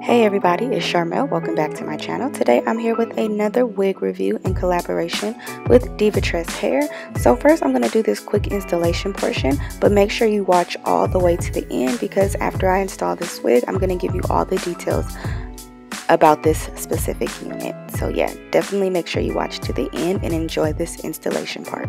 Hey everybody, it's Sharmel. Welcome back to my channel. Today I'm here with another wig review in collaboration with Diva Tress Hair. So first I'm going to do this quick installation portion, but make sure you watch all the way to the end because after I install this wig, I'm going to give you all the details about this specific unit. So yeah, definitely make sure you watch to the end and enjoy this installation part.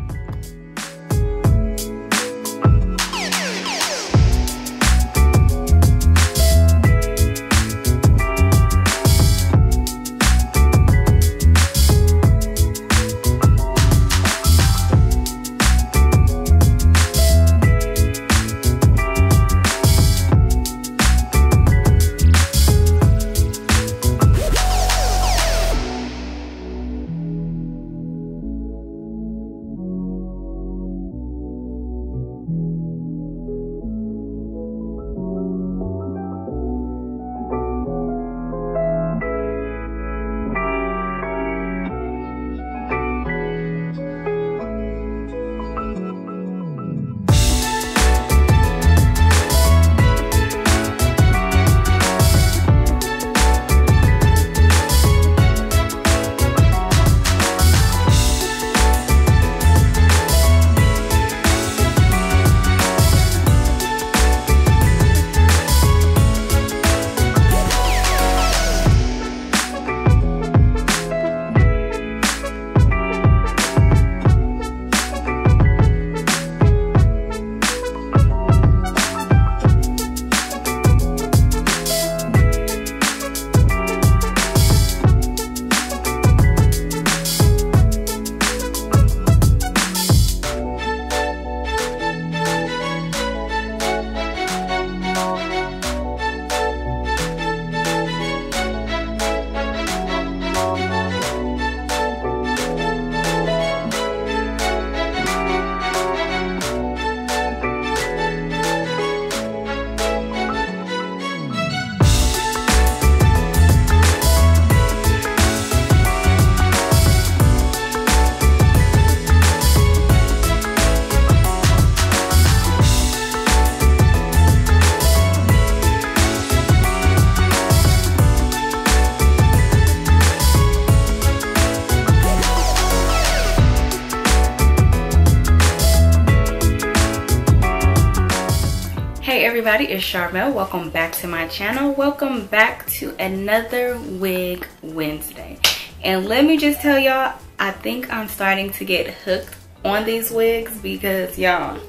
Hey everybody, it's Sharmel. Welcome back to my channel. Welcome back to another Wig Wednesday. And let me just tell y'all, I think I'm starting to get hooked on these wigs because y'all,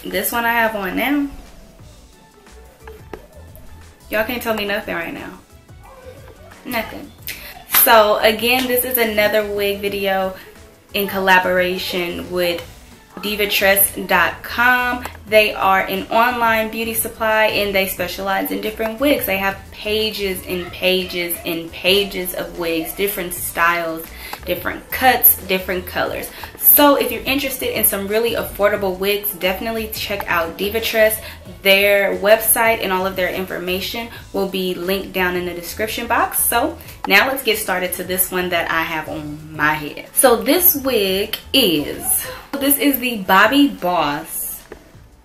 this one I have on now, y'all can't tell me nothing right now. Nothing. So again, this is another wig video in collaboration with divatress.com. They are an online beauty supply and they specialize in different wigs. They have pages and pages and pages of wigs, different styles, different cuts, different colors. So if you're interested in some really affordable wigs, definitely check out Divatress. Their website and all of their information will be linked down in the description box. So now let's get started to this one that I have on my head. So this wig is the Bobbi Boss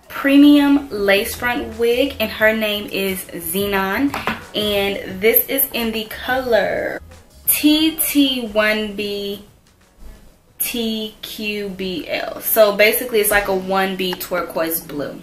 premium lace front wig, and her name is Xenon, and this is in the color TT1B tqbl. So basically it's like a 1B turquoise blue.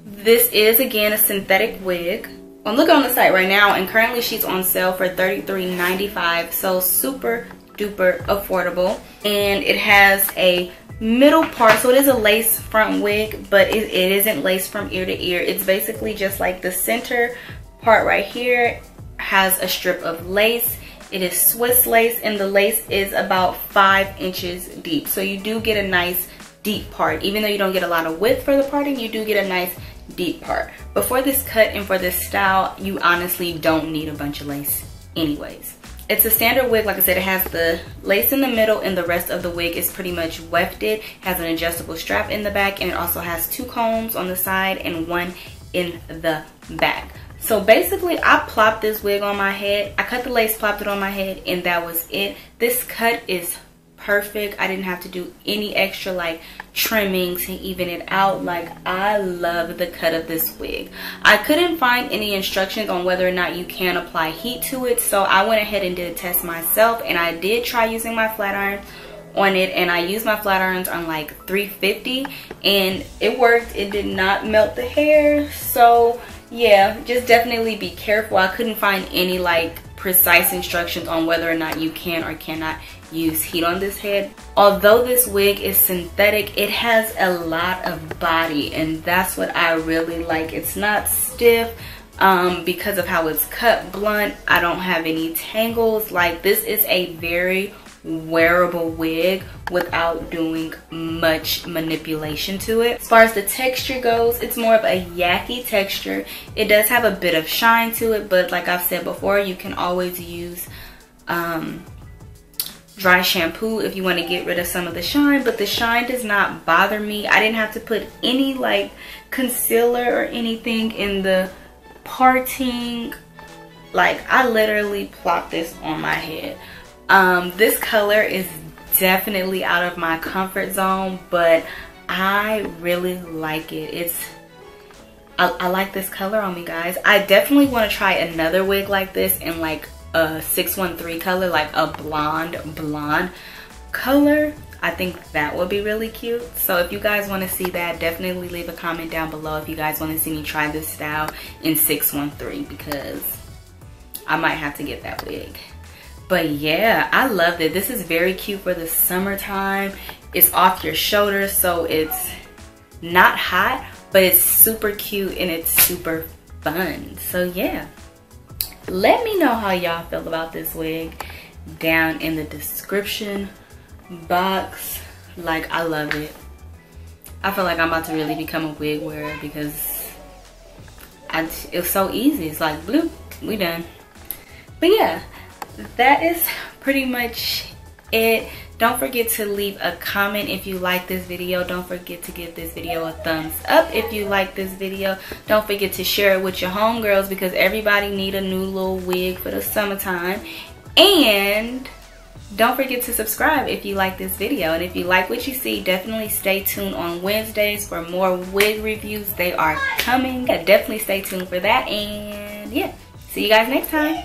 This is again a synthetic wig. I'm looking on the site right now and currently she's on sale for $33.95, so super duper affordable. And it has a middle part, so it is a lace front wig, but it isn't lace from ear to ear. It's basically just like the center part right here has a strip of lace. It is Swiss lace and the lace is about 5 inches deep, so you do get a nice deep part. Even though you don't get a lot of width for the parting, you do get a nice deep part. But for this cut and for this style, you honestly don't need a bunch of lace anyways. It's a standard wig. Like I said, it has the lace in the middle and the rest of the wig is pretty much wefted. It has an adjustable strap in the back and it also has 2 combs on the side and 1 in the back. So basically I plopped this wig on my head. I cut the lace, plopped it on my head, and that was it. This cut is perfect. I didn't have to do any extra like trimming to even it out. Like, I love the cut of this wig. I couldn't find any instructions on whether or not you can apply heat to it, so I went ahead and did a test myself, and I did try using my flat iron on it, and I used my flat irons on like 350 and it worked. It did not melt the hair. So yeah, just definitely be careful. I couldn't find any like precise instructions on whether or not you can or cannot use heat on this head. Although this wig is synthetic, it has a lot of body, and that's what I really like. It's not stiff because of how it's cut blunt. I don't have any tangles. Like, this is a very wearable wig without doing much manipulation to it. As far as the texture goes, it's more of a yucky texture. It does have a bit of shine to it, but like I've said before, you can always use dry shampoo if you want to get rid of some of the shine, but the shine does not bother me. I didn't have to put any like concealer or anything in the parting. Like, I literally plopped this on my head. This color is definitely out of my comfort zone, but I really like it. I like this color on me, guys. I definitely want to try another wig like this in like a 613 color, like a blonde color. I think that would be really cute. So if you guys want to see that, definitely leave a comment down below if you guys want to see me try this style in 613, because I might have to get that wig. But yeah, I loved it. This is very cute for the summertime. It's off your shoulders, so it's not hot, but it's super cute and it's super fun. So yeah, let me know how y'all feel about this wig down in the description box. Like, I love it. I feel like I'm about to really become a wig wearer because it's so easy. It's like, bloop, we done. But yeah, that is pretty much it. Don't forget to leave a comment if you like this video. Don't forget to give this video a thumbs up if you like this video. Don't forget to share it with your homegirls, because everybody need a new little wig for the summertime. And don't forget to subscribe if you like this video. And if you like what you see, definitely stay tuned on Wednesdays for more wig reviews. They are coming. Yeah, definitely stay tuned for that. And yeah, see you guys next time.